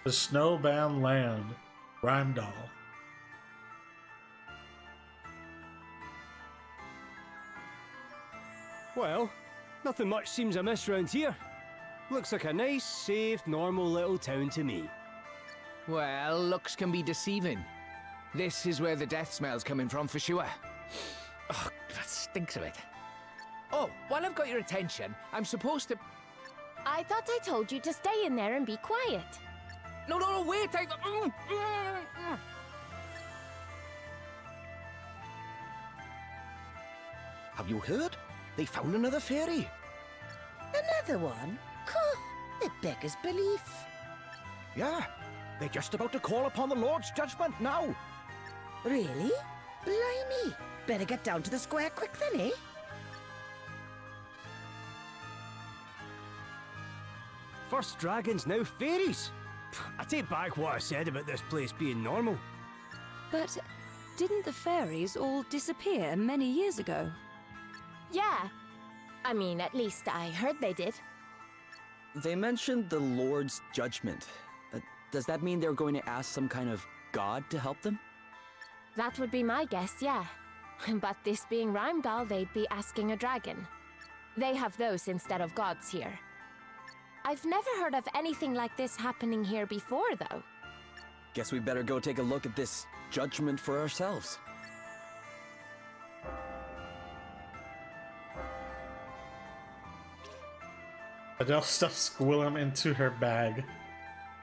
The snowbound land. Rheimdall. Well, nothing much seems amiss round here. Looks like a nice, safe, normal little town to me. Well, looks can be deceiving. This is where the death smell's coming from for sure. Oh, that stinks of it. Oh, while I've got your attention, I'm supposed to... I thought I told you to stay in there and be quiet. No, wait! Have you heard? They found another fairy. Another one? Huh, it beggars belief. Yeah, they're just about to call upon the Lord's judgment now. Really? Blimey. Better get down to the square quick then, eh? First dragons, now fairies. I take back what I said about this place being normal. But didn't the fairies all disappear many years ago? Yeah. I mean, at least I heard they did. They mentioned the Lord's judgment. Does that mean they're going to ask some kind of god to help them? That would be my guess, yeah. But this being Rheimdall, they'd be asking a dragon. They have those instead of gods here. I've never heard of anything like this happening here before, though. Guess we better go take a look at this judgment for ourselves. Adele stuffs Gwillem into her bag.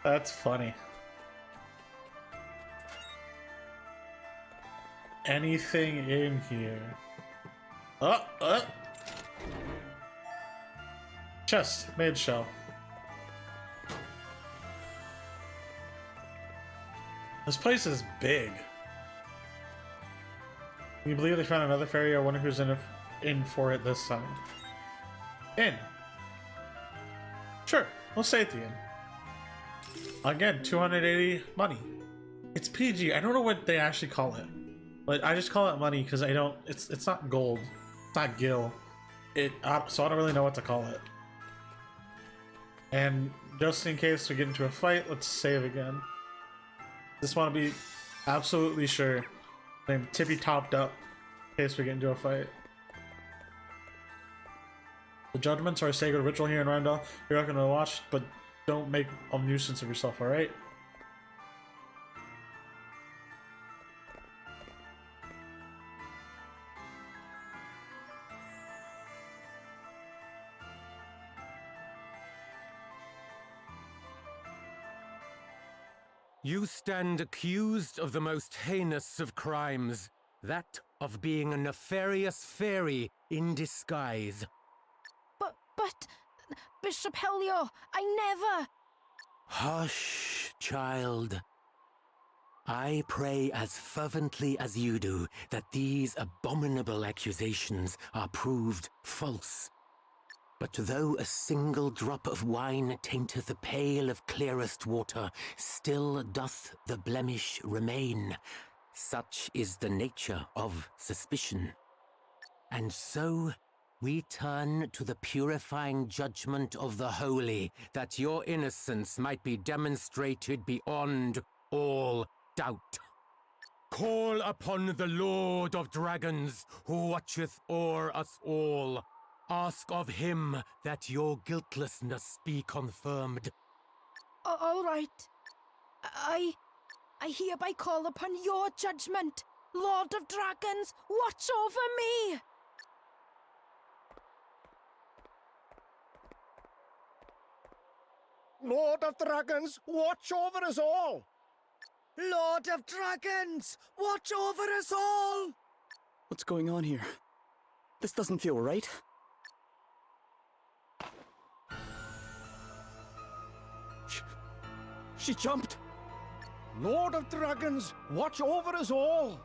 That's funny. Anything in here? Chest, made shell. This place is big. Can you believe they found another fairy? I wonder who's in for it this time. In. Sure, we'll stay at the inn. Again, 280 money. It's PG. I don't know what they actually call it, but I just call it money because I don't. It's not gold. It's not gil. So I don't really know what to call it. And just in case we get into a fight, let's save again. Just want to be absolutely sure I'm tippy topped up in case we get into a fight. The judgments are a sacred ritual here in Rheimdall. You're not going to watch, but don't make a nuisance of yourself, alright? You stand accused of the most heinous of crimes, that of being a nefarious fairy in disguise. But, Bishop Helio, I never... Hush, child. I pray as fervently as you do that these abominable accusations are proved false. But though a single drop of wine tainteth a pail of clearest water, still doth the blemish remain. Such is the nature of suspicion. And so we turn to the purifying judgment of the holy, that your innocence might be demonstrated beyond all doubt. Call upon the Lord of Dragons, who watcheth o'er us all. Ask of him that your guiltlessness be confirmed. All right. I hereby call upon your judgment. Lord of Dragons, watch over me! Lord of Dragons, watch over us all! Lord of Dragons, watch over us all! What's going on here? This doesn't feel right. She jumped! Lord of Dragons, watch over us all!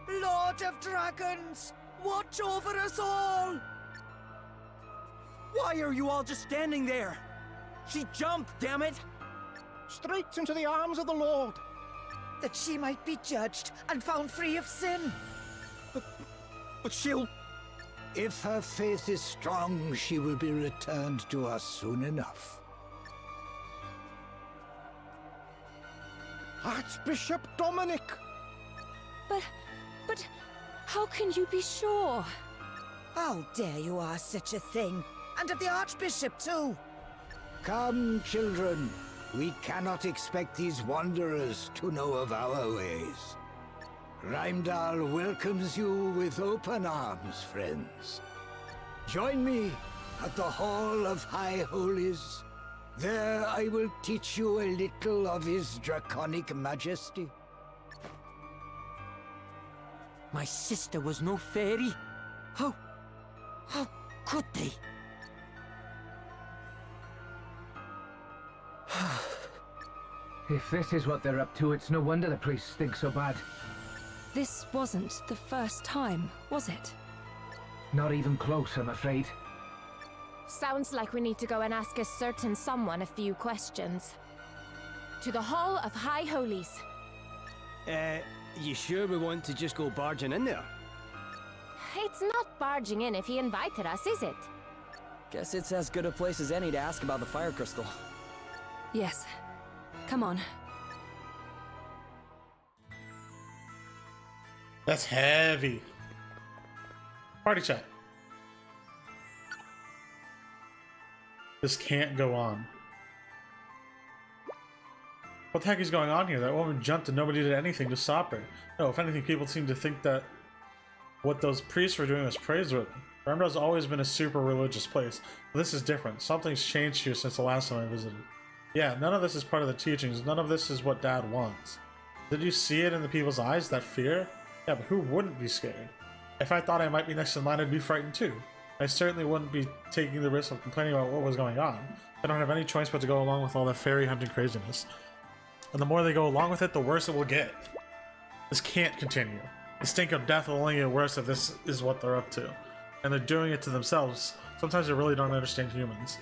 Lord of Dragons, watch over us all! Why are you all just standing there? She jumped, damn it! Straight into the arms of the Lord! That she might be judged and found free of sin. But she'll... If her faith is strong, she will be returned to us soon enough. Archbishop Dominic! But how can you be sure? How dare you ask such a thing? And of the Archbishop, too! Come, children. We cannot expect these wanderers to know of our ways. Rheimdall welcomes you with open arms, friends. Join me at the Hall of High Holies. There I will teach you a little of his draconic majesty. My sister was no fairy. How could they? If this is what they're up to, it's no wonder the priest stinks so bad. This wasn't the first time, was it? Not even close, I'm afraid. Sounds like we need to go and ask a certain someone a few questions. To the Hall of High Holies. You sure we want to just go barging in there? It's not barging in if he invited us, is it? Guess it's as good a place as any to ask about the fire crystal. Yes. Come on. That's heavy. Party chat. This can't go on. What the heck is going on here? That woman jumped and nobody did anything to stop her. No, if anything, people seem to think that what those priests were doing was praiseworthy. Rheimdall's always been a super religious place, but this is different. Something's changed here since the last time I visited. Yeah, none of this is part of the teachings. None of this is what Dad wants. Did you see it in the people's eyes, that fear? Yeah, but who wouldn't be scared? If I thought I might be next in line, I'd be frightened too. I certainly wouldn't be taking the risk of complaining about what was going on. I don't have any choice but to go along with all that fairy hunting craziness. And the more they go along with it, the worse it will get. This can't continue. The stink of death will only get worse if this is what they're up to. And they're doing it to themselves. Sometimes they really don't understand humans.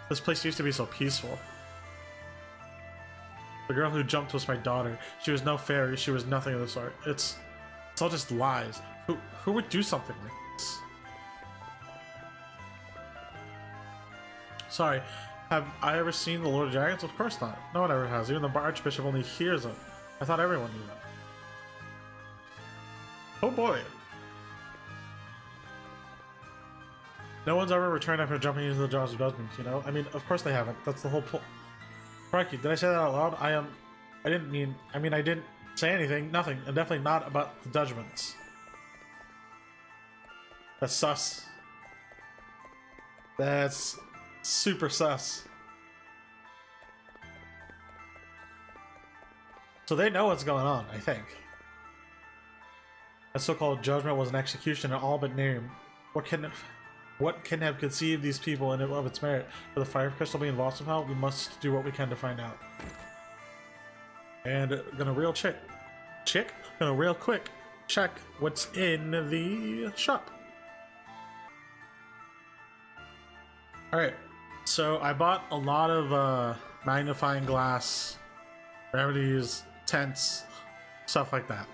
This place used to be so peaceful. The girl who jumped was my daughter. She was no fairy, she was nothing of the sort. It's all just lies. Who would do something like this? Sorry, have I ever seen the Lord of Dragons? Of course not. No one ever has. Even the Archbishop only hears them. I thought everyone knew that. Oh boy. No one's ever returned after jumping into the jaws of judgment, you know? I mean, of course they haven't. That's the whole point. Crikey, did I say that out loud? I didn't say anything. Nothing. And definitely not about the judgments. That's sus. That's super sus. So they know what's going on, I think. A so-called judgment was an execution in all but name. What can have conceived these people in of its merit? For the fire crystal being involved somehow, we must do what we can to find out. And gonna real quick check what's in the shop. Alright, so I bought a lot of magnifying glass, remedies, tents, stuff like that.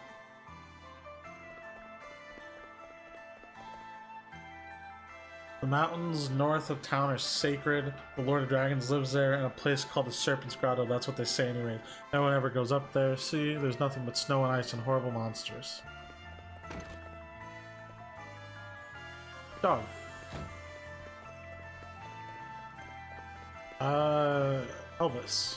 The mountains north of town are sacred. The Lord of Dragons lives there in a place called the Serpent's Grotto. That's what they say anyway. No one ever goes up there. See, there's nothing but snow and ice and horrible monsters. Dog. Elvis.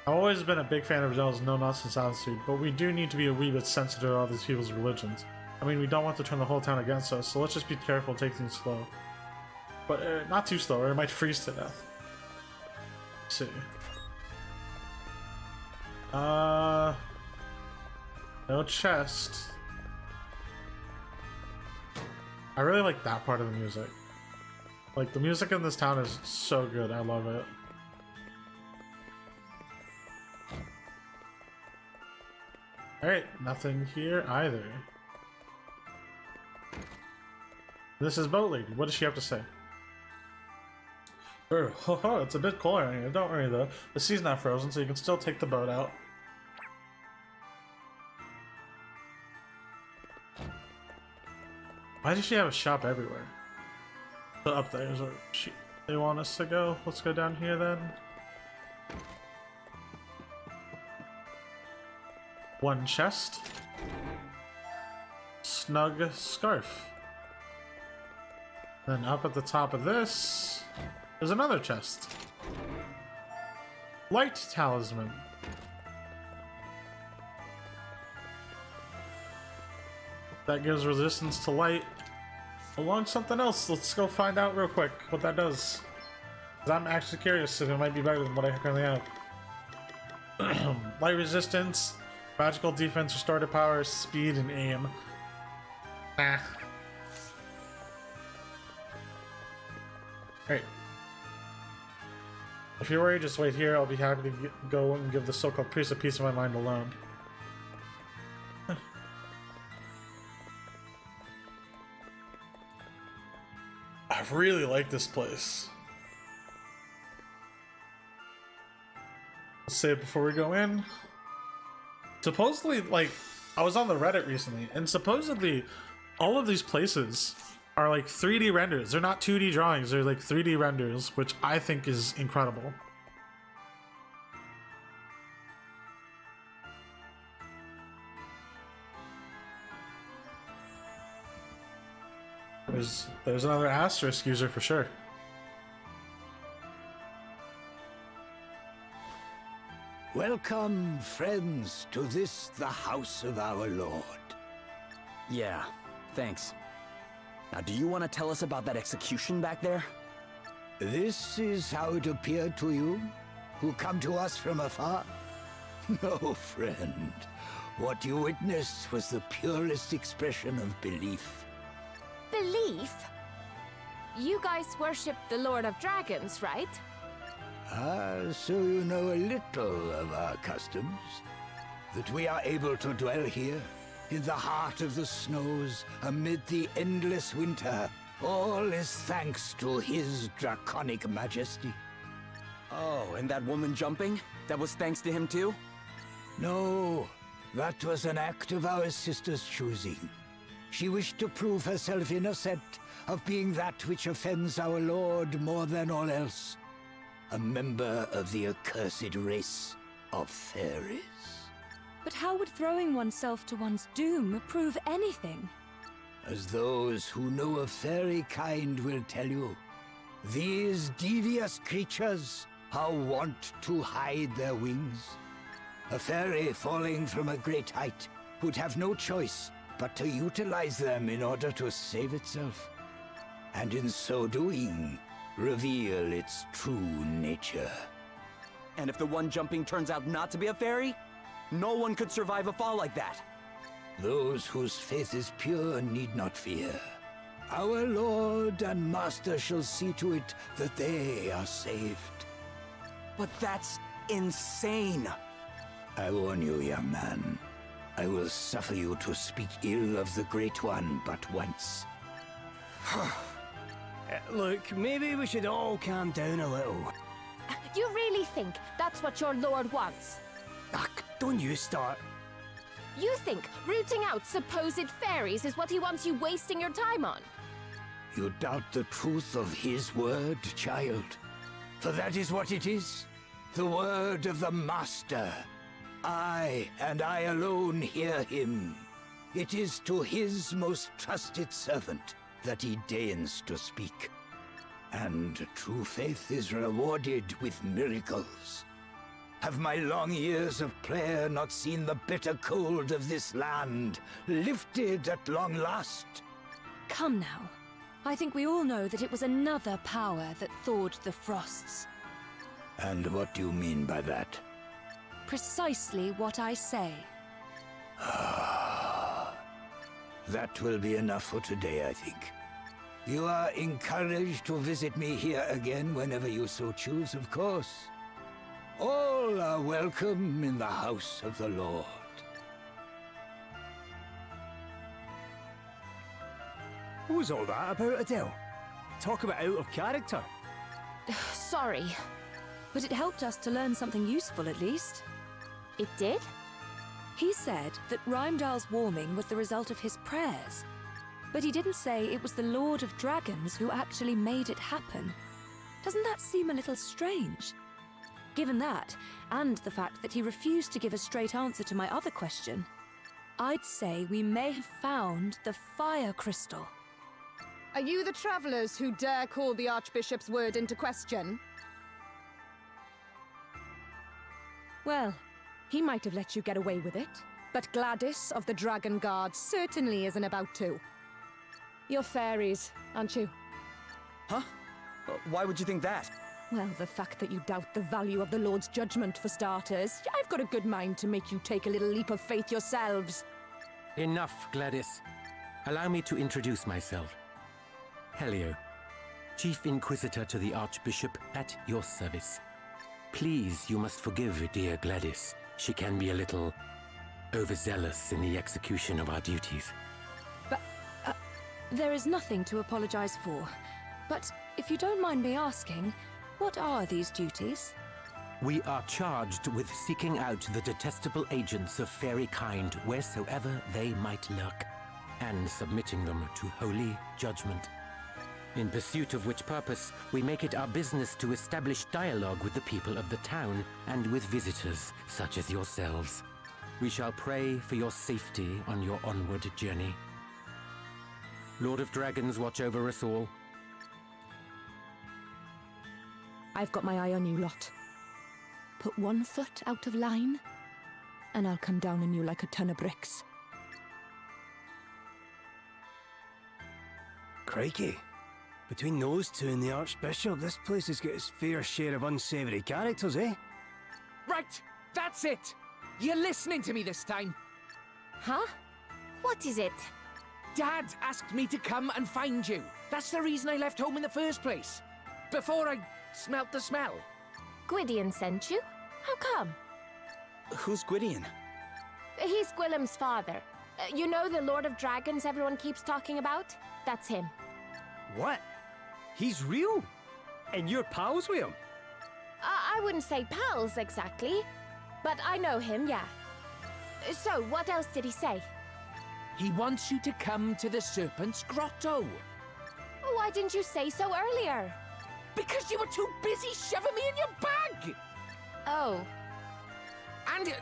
I've always been a big fan of Adele's no-nonsense attitude, but we do need to be a wee bit sensitive to all these people's religions. I mean, we don't want to turn the whole town against us, so let's just be careful and take things slow. But not too slow, or it might freeze to death. Let's see. No chest. I really like that part of the music. Like, the music in this town is so good, I love it. Alright, nothing here either. This is Boat Lady. What does she have to say? It's a bit cold in here. Don't worry though. The sea's not frozen, so you can still take the boat out. Why does she have a shop everywhere? So up there is where they want us to go. Let's go down here then. One chest. Snug scarf. Then up at the top of this, there's another chest. Light talisman. That gives resistance to light. Along something else. Let's go find out real quick what that does. 'Cause I'm actually curious if it might be better than what I currently have. Light resistance, magical defense, restorative power, speed, and aim. Nah. Great. If you're worried, just wait here. I'll be happy to go and give the so-called priest a piece of my mind alone. I really like this place. Let's say it before we go in. Supposedly, like, I was on the Reddit recently, and supposedly all of these places are like 3D renders. They're not 2D drawings, they're like 3D renders, which I think is incredible. There's another asterisk user for sure. Welcome, friends, to this, the house of our Lord. Yeah, thanks. Now, do you want to tell us about that execution back there? This is how it appeared to you, who come to us from afar? No, friend. What you witnessed was the purest expression of belief. Belief? You guys worship the Lord of Dragons, right? Ah, so you know a little of our customs. That we are able to dwell here, in the heart of the snows, amid the endless winter. All is thanks to his draconic majesty. Oh, and that woman jumping? That was thanks to him too? No, that was an act of our sister's choosing. She wished to prove herself innocent of being that which offends our Lord more than all else. A member of the accursed race of fairies. But how would throwing oneself to one's doom prove anything? As those who know of fairy kind will tell you, these devious creatures are wont to hide their wings. A fairy falling from a great height would have no choice but to utilize them in order to save itself. And in so doing, reveal its true nature. And if the one jumping turns out not to be a fairy, no one could survive a fall like that. Those whose faith is pure need not fear. Our Lord and Master shall see to it that they are saved. But that's insane. I warn you, young man. I will suffer you to speak ill of the Great One but once. Look, maybe we should all calm down a little. You really think that's what your lord wants? Ugh, don't you start. You think rooting out supposed fairies is what he wants you wasting your time on? You doubt the truth of his word, child. For that is what it is. The word of the Master. I, and I alone, hear him. It is to his most trusted servant that he deigns to speak. And true faith is rewarded with miracles. Have my long years of prayer not seen the bitter cold of this land lifted at long last? Come now. I think we all know that it was another power that thawed the frosts. And what do you mean by that? Precisely what I say. That will be enough for today, I think. You are encouraged to visit me here again whenever you so choose, of course. All are welcome in the house of the Lord. What was all that about, Adele? Talk about out of character. Sorry. But it helped us to learn something useful at least. It did? He said that Rheimdall's warming was the result of his prayers. But he didn't say it was the Lord of Dragons who actually made it happen. Doesn't that seem a little strange? Given that, and the fact that he refused to give a straight answer to my other question, I'd say we may have found the fire crystal. Are you the travelers who dare call the Archbishop's word into question? Well, he might have let you get away with it, but Gladys of the Dragon Guard certainly isn't about to. You're fairies, aren't you? Huh? Why would you think that? Well, the fact that you doubt the value of the Lord's judgment, for starters. I've got a good mind to make you take a little leap of faith yourselves. Enough, Gladys. Allow me to introduce myself. Helio, Chief Inquisitor to the Archbishop, at your service. Please, you must forgive dear Gladys. She can be a little overzealous in the execution of our duties. But, there is nothing to apologize for. But if you don't mind me asking, what are these duties? We are charged with seeking out the detestable agents of fairy kind wheresoever they might lurk, and submitting them to holy judgment. In pursuit of which purpose, we make it our business to establish dialogue with the people of the town and with visitors such as yourselves. We shall pray for your safety on your onward journey. Lord of Dragons, watch over us all. I've got my eye on you lot. Put one foot out of line, and I'll come down on you like a ton of bricks. Crikey. Between those two and the Archbishop, this place has got its fair share of unsavoury characters, eh? Right, that's it. You're listening to me this time. Huh? What is it? Dad asked me to come and find you. That's the reason I left home in the first place. Before I smelt the smell. Gwydion sent you? How come? Who's Gwydion? He's Gwilym's father. You know the Lord of Dragons everyone keeps talking about? That's him. What? He's real? And you're pals with him? I wouldn't say pals exactly, but I know him, yeah. So, what else did he say? He wants you to come to the Serpent's Grotto. Why didn't you say so earlier? Because you were too busy shoving me in your bag! Oh. And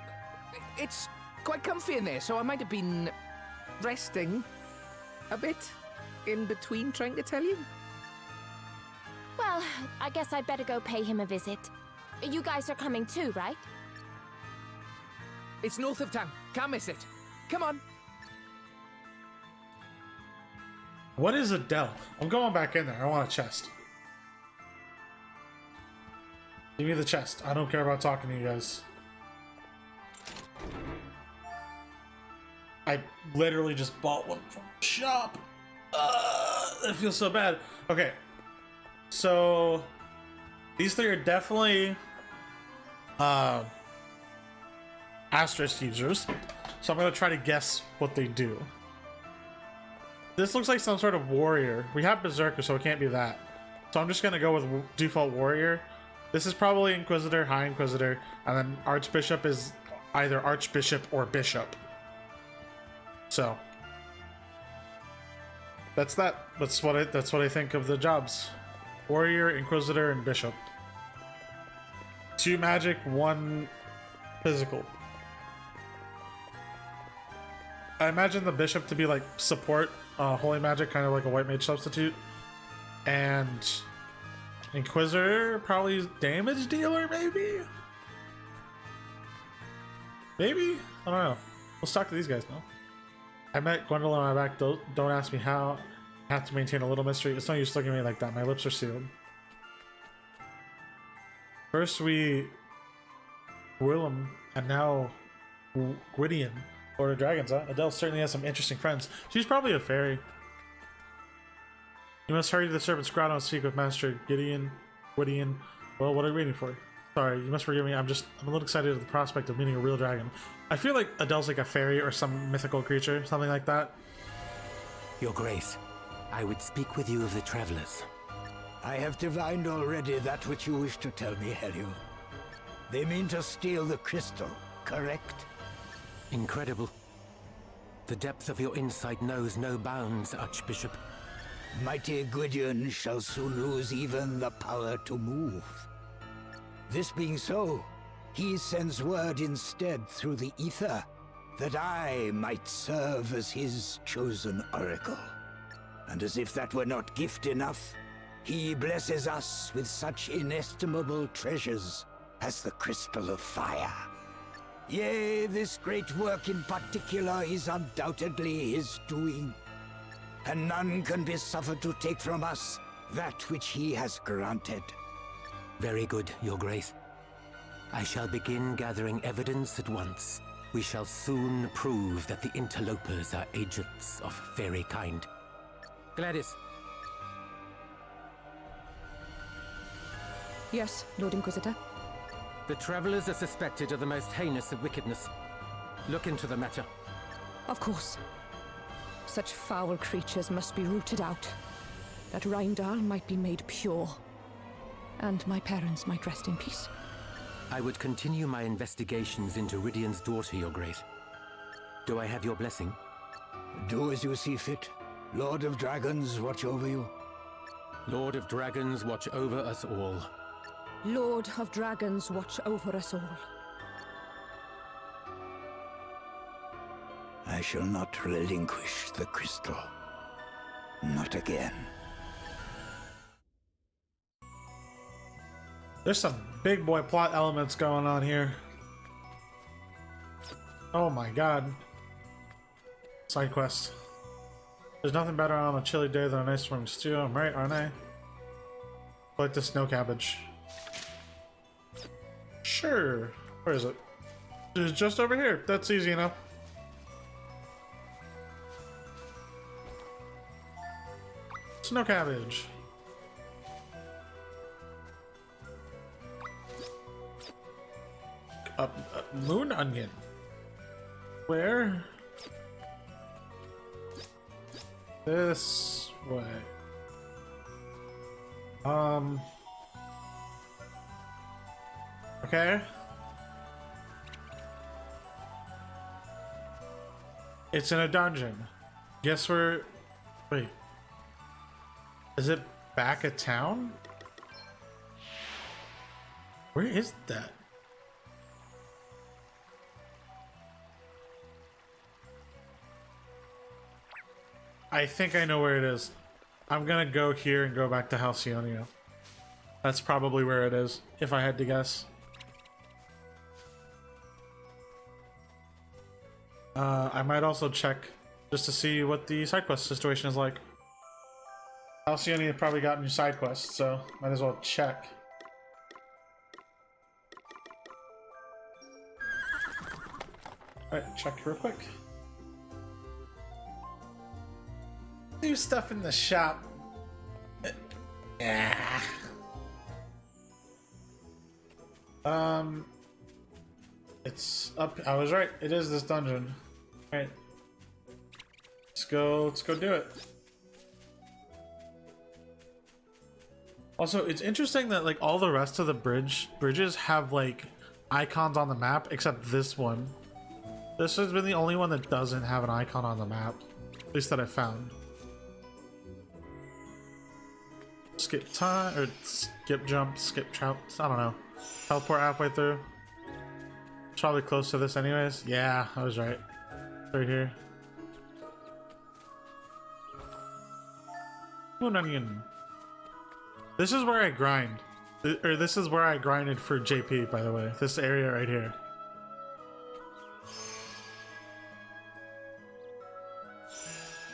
it's quite comfy in there, so I might have been resting a bit in between trying to tell you. Well, I guess I'd better go pay him a visit. You guys are coming too, right? It's north of town. Can't miss it. Come on. What is a Dell? I'm going back in there. I want a chest. Give me the chest. I don't care about talking to you guys. I literally just bought one from the shop. It feels so bad. Okay. So these three are definitely asterisk users. So I'm gonna try to guess what they do. This looks like some sort of warrior. We have Berserker, so it can't be that. So I'm just gonna go with default warrior. This is probably Inquisitor, High Inquisitor, and then Archbishop is either Archbishop or Bishop. So that's that. That's what I think of the jobs. Warrior, Inquisitor, and Bishop. 2 magic, 1 physical. I imagine the Bishop to be like support, holy magic, kind of like a white mage substitute. And Inquisitor, probably damage dealer, maybe? Maybe? I don't know. Let's talk to these guys now. I met Gwendolyn on my back. Don't ask me how. I have to maintain a little mystery. It's no use looking at me like that. My lips are sealed. First we Gwilym, and now Gwydion, Lord of Dragons, huh? Adele certainly has some interesting friends. She's probably a fairy. You must hurry to the Serpent's Grotto and speak with Master Gwydion. Well, what are you waiting for? Sorry, you must forgive me. I'm a little excited at the prospect of meeting a real dragon. I feel like Adele's like a fairy or some mythical creature, something like that. Your Grace, I would speak with you of the travelers. I have divined already that which you wish to tell me, Helio. They mean to steal the crystal, correct? Incredible. The depth of your insight knows no bounds, Archbishop. Mighty Gwydion shall soon lose even the power to move. This being so, he sends word instead through the ether that I might serve as his chosen oracle. And as if that were not gift enough, he blesses us with such inestimable treasures as the Crystal of Fire. Yea, this great work in particular is undoubtedly his doing, and none can be suffered to take from us that which he has granted. Very good, Your Grace. I shall begin gathering evidence at once. We shall soon prove that the interlopers are agents of fairy kind. Gladys. Yes, Lord Inquisitor. The travelers are suspected of the most heinous of wickedness. Look into the matter. Of course. Such foul creatures must be rooted out, that Rheimdall might be made pure, and my parents might rest in peace. I would continue my investigations into Rydian's daughter, Your Grace. Do I have your blessing? Do as you see fit. Lord of Dragons, watch over you. Lord of Dragons, watch over us all. Lord of Dragons, watch over us all. I shall not relinquish the crystal. Not again. There's some big boy plot elements going on here. Oh my god. Side quest. There's nothing better on a chilly day than a nice warm stew. I'm right, aren't I? Like the snow cabbage. Sure. Where is it? It's just over here. That's easy enough. Snow cabbage. Moon onion. Where? This way. Okay. It's in a dungeon. Guess we're... Wait. Is it back at town? Where is that? I think I know where it is. I'm gonna go here and go back to Halcyonia. That's probably where it is, if I had to guess. I might also check just to see what the side quest situation is like. Halcyonia probably got new side quests, so might as well check. Alright, check real quick. New stuff in the shop. Yeah. It's up. I was right. It is this dungeon. All right. Let's go do it. Also, it's interesting that like all the rest of the bridges have like icons on the map except this one. This has been the only one that doesn't have an icon on the map, at least that I found. Skip time, or skip jump, skip trout, I don't know. Teleport halfway through. It's probably close to this anyways. Yeah, I was right. Right here. Moon onion. This is where I grind. Or this is where I grinded for JP, by the way. This area right here.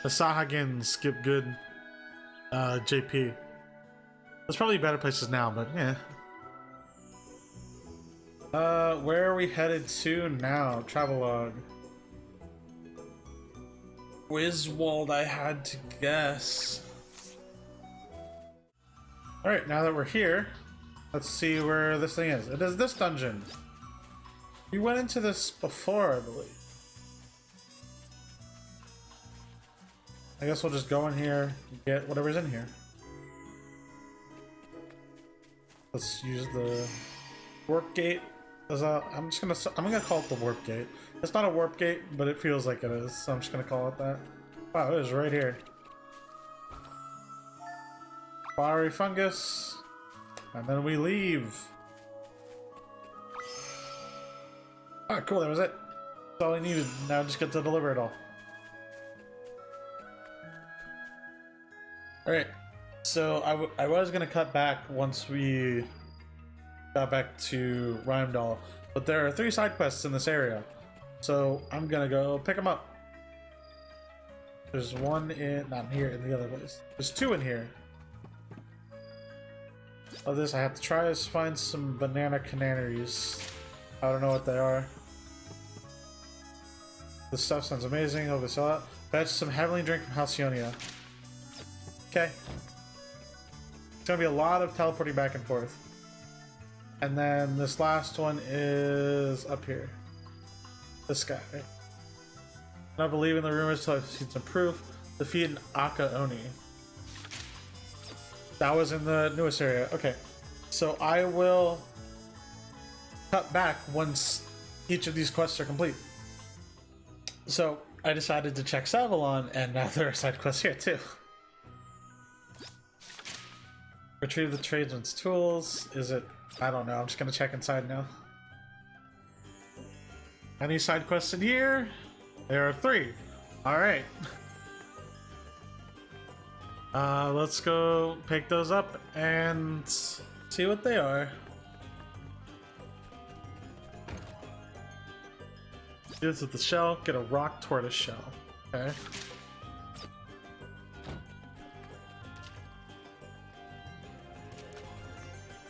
The Sahagin skip good JP. There's probably better places now, but yeah. Where are we headed to now? Travelogue. Wiswald, I had to guess. Alright, now that we're here, let's see where this thing is. It is this dungeon. We went into this before, I believe. I guess we'll just go in here and get whatever's in here. Let's use the warp gate. I'm gonna call it the warp gate. It's not a warp gate, but it feels like it is, so I'm just gonna call it that. Wow, it is right here. Fiery fungus, and then we leave. Ah, cool, that was it. That's all I needed. Now I just get to deliver it all. Alright, so I was gonna cut back once we got back to Rheimdall, but there are 3 side quests in this area, so I'm gonna go pick them up. There's one in, not here, in the other place. There's 2 in here. Oh, this I have to try is find some banana canaries. I don't know what they are. This stuff sounds amazing. Hope it's a lot. Fetch some heavenly drink from Halcyonia. Okay. It's gonna be a lot of teleporting back and forth. And then this last one is up here. This guy. Not believing the rumors till I've seen some proof. Defeat an Aka Oni. That was in the newest area. Okay. So I will cut back once each of these quests are complete. So I decided to check Savalon, and now there are side quests here too. Retrieve the tradesman's tools. Is it? I don't know. I'm just gonna check inside now. Any side quests in here? There are 3. Alright. Let's go pick those up and see what they are. This with the shell. Get a rock tortoise shell. Okay.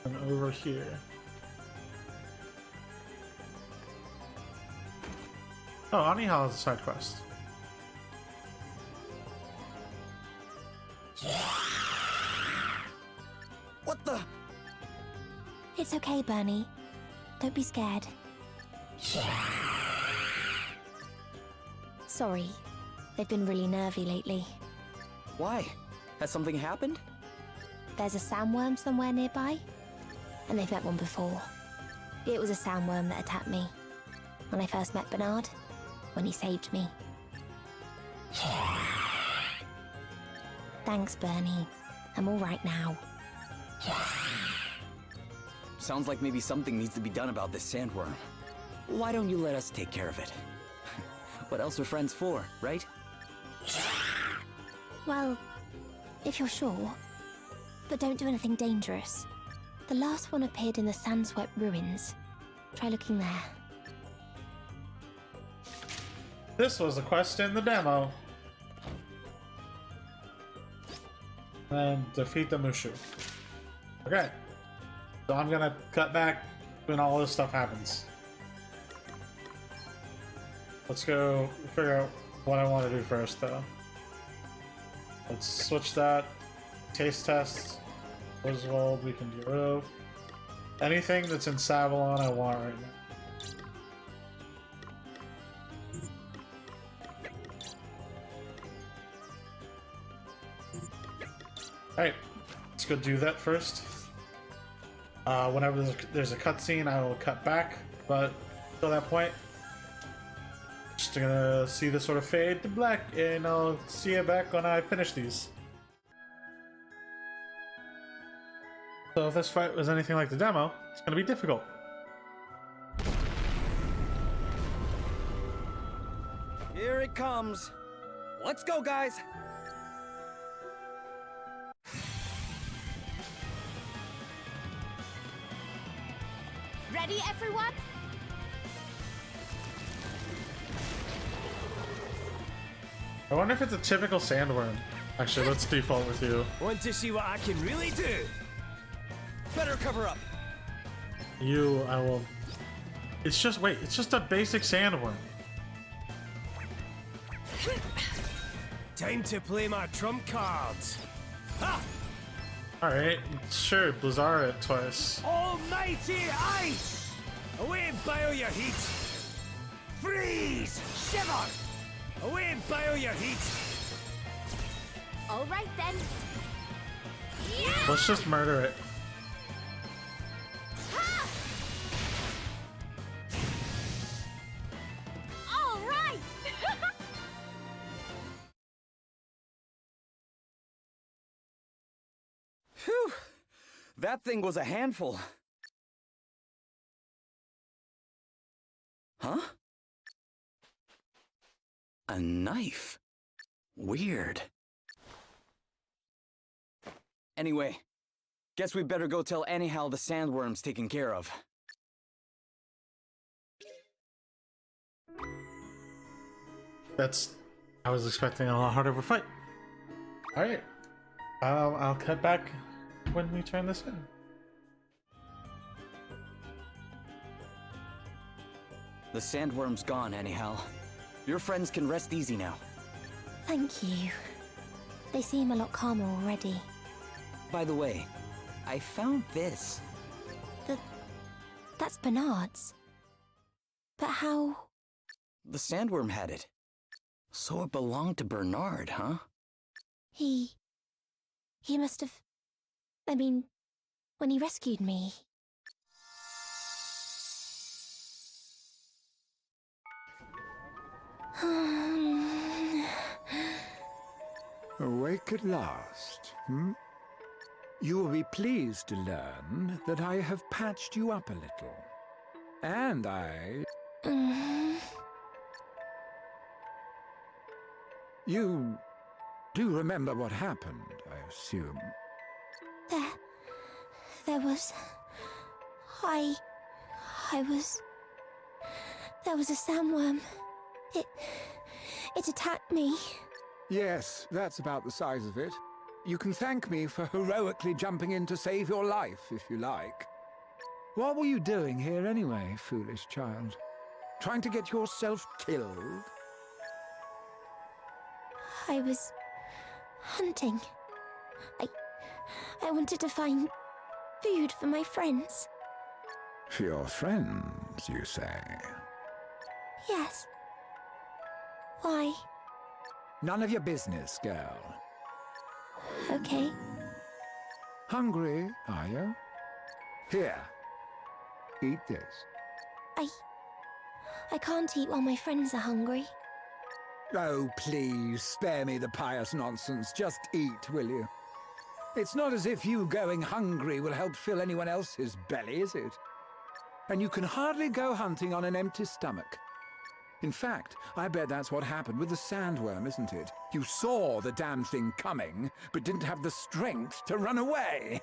And over here. Oh, Anihal has a side quest. What the? It's okay, Bernie. Don't be scared. Sorry. They've been really nervy lately. Why? Has something happened? There's a sandworm somewhere nearby, and they've met one before. It was a sandworm that attacked me when I first met Bernard, when he saved me. Thanks, Bernie. I'm all right now. Sounds like maybe something needs to be done about this sandworm. Why don't you let us take care of it? What else are friends for, right? Well, if you're sure. But don't do anything dangerous. The last one appeared in the Sandswept ruins. Try looking there. This was a quest in the demo. And defeat the Mushu. Okay. So I'm gonna cut back when all this stuff happens. Let's go figure out what I want to do first, though. Let's switch that. Taste test. Oswald we can get rid of. Anything that's in Savalon I want right now. Alright, let's go do that first. Whenever there's a cutscene, I will cut back, but until that point, just gonna see this sort of fade to black, and I'll see you back when I finish these. So if this fight was anything like the demo, it's gonna be difficult. Here it comes. Let's go, guys. Ready, everyone? I wonder if it's a typical sandworm. Actually, let's default with you. Want to see what I can really do? Better cover up. You, I will... It's just, wait, it's just a basic sandworm. Time to play my trump cards. Ha! Alright, sure, Blizzard it twice. Almighty ice! Away and bile your heat! Freeze! Shiver! Away and bile your heat! All right then. Yeah! Let's just murder it. Ha! All right. Phew! That thing was a handful. Huh? A knife? Weird. Anyway, guess we better go tell Anyhow the sandworm's taken care of. I was expecting a lot harder of a fight. Alright. I'll cut back when we turn this in. The sandworm's gone, Anyhow. Your friends can rest easy now. Thank you. They seem a lot calmer already. By the way, I found this. That's Bernard's. But how... The sandworm had it. So it belonged to Bernard, huh? He must have... I mean, when he rescued me... Awake at last, hmm? You will be pleased to learn that I have patched you up a little. And I... You do remember what happened, I assume? There was... There was a sandworm. It attacked me. Yes, that's about the size of it. You can thank me for heroically jumping in to save your life, if you like. What were you doing here anyway, foolish child? Trying to get yourself killed? I was... hunting. I wanted to find food for my friends. For your friends, you say? Yes. Why? None of your business, girl. Okay. Hungry, are you? Here. Eat this. I can't eat while my friends are hungry. Oh, please, spare me the pious nonsense. Just eat, will you? It's not as if you going hungry will help fill anyone else's belly, is it? And you can hardly go hunting on an empty stomach. In fact, I bet that's what happened with the sandworm, isn't it? You saw the damn thing coming, but didn't have the strength to run away.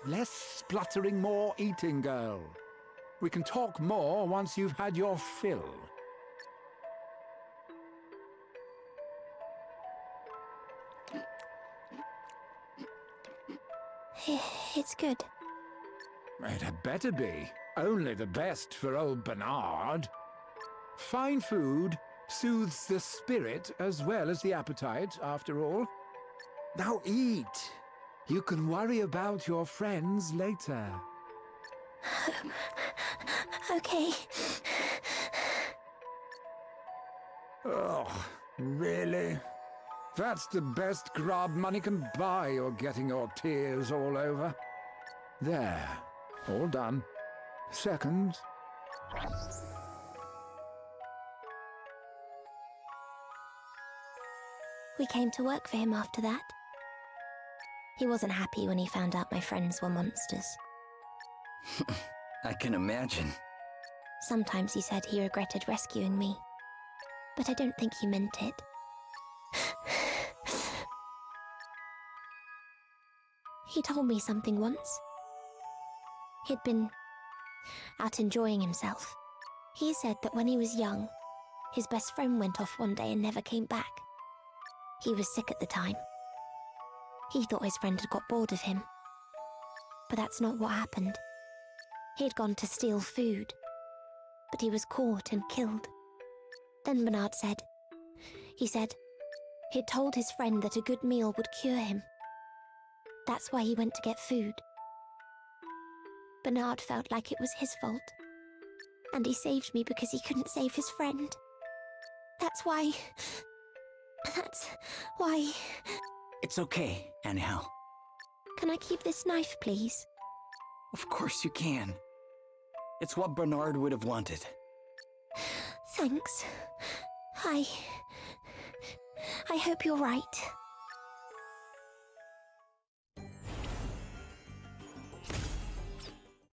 Less spluttering, more eating, girl. We can talk more once you've had your fill. It's good. It had better be. Only the best for old Bernard. Fine food soothes the spirit as well as the appetite, after all. Now eat. You can worry about your friends later. Okay. Oh, really? That's the best grub money can buy, you're getting your tears all over. There. All done. Seconds. We came to work for him after that. He wasn't happy when he found out my friends were monsters. I can imagine. Sometimes he said he regretted rescuing me, but I don't think he meant it. He told me something once. He'd been out enjoying himself. He said that when he was young, his best friend went off one day and never came back. He was sick at the time. He thought his friend had got bored of him. But that's not what happened. He'd gone to steal food, but he was caught and killed. Then Bernard said he'd told his friend that a good meal would cure him. That's why he went to get food. Bernard felt like it was his fault. And he saved me because he couldn't save his friend. That's why... It's okay, Anyhow. Can I keep this knife, please? Of course you can. It's what Bernard would have wanted. Thanks. I hope you're right.